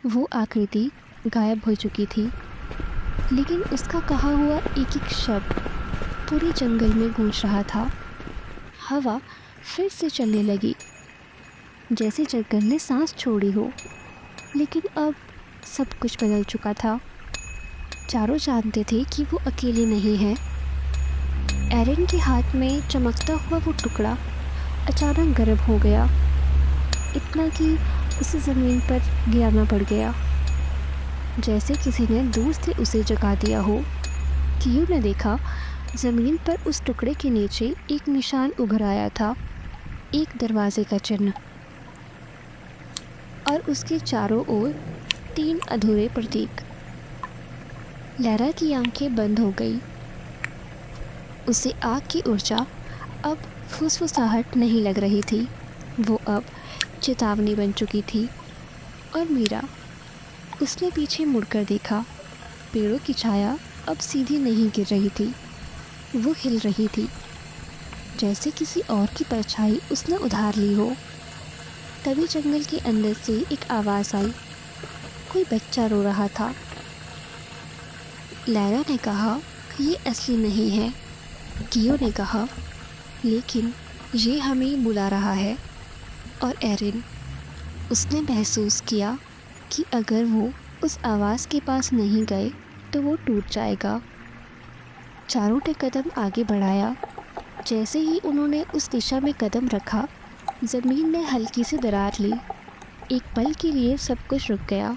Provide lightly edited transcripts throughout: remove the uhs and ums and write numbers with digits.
वो आकृति गायब हो चुकी थी, लेकिन उसका कहा हुआ एक एक शब्द पूरे जंगल में गूंज रहा था। हवा फिर से चलने लगी, जैसे जंगल ने सांस छोड़ी हो। लेकिन अब सब कुछ बदल चुका था। चारों जानते थे कि वो अकेले नहीं है। एरन के हाथ में चमकता हुआ वो टुकड़ा अचानक गर्म हो गया, इतना कि उसे ज़मीन पर गिराना पड़ गया, जैसे किसी ने दूर से उसे जगा दिया हो। कियो ने देखा, ज़मीन पर उस टुकड़े के नीचे एक निशान उभर आया था, एक दरवाजे का चिन्ह, और उसके चारों ओर तीन अधूरे प्रतीक। लैरा की आंखें बंद हो गई। उसे आग की ऊर्जा अब फुसफुसाहट नहीं लग रही थी, वो अब चेतावनी बन चुकी थी। और मीरा, उसने पीछे मुड़कर देखा। पेड़ों की छाया अब सीधी नहीं गिर रही थी, वो हिल रही थी, जैसे किसी और की परछाई उसने उधार ली हो। तभी जंगल के अंदर से एक आवाज़ आई। कोई बच्चा रो रहा था। लैरा ने कहा, ये असली नहीं है। कियो ने कहा, लेकिन ये हमें बुला रहा है। और एरिन, उसने महसूस किया कि अगर वो उस आवाज़ के पास नहीं गए तो वो टूट जाएगा। चारों ने कदम आगे बढ़ाया। जैसे ही उन्होंने उस दिशा में कदम रखा, ज़मीन ने हल्की सी दरार ली। एक पल के लिए सब कुछ रुक गया,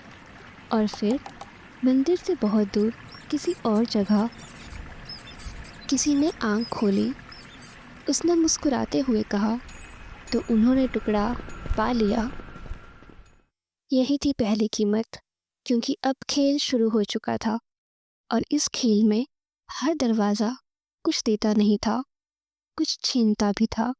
और फिर मंदिर से बहुत दूर किसी और जगह किसी ने आंख खोली। उसने मुस्कुराते हुए कहा, तो उन्होंने टुकड़ा पा लिया। यही थी पहली कीमत, क्योंकि अब खेल शुरू हो चुका था, और इस खेल में हर दरवाज़ा कुछ देता नहीं था, कुछ छीनता भी था।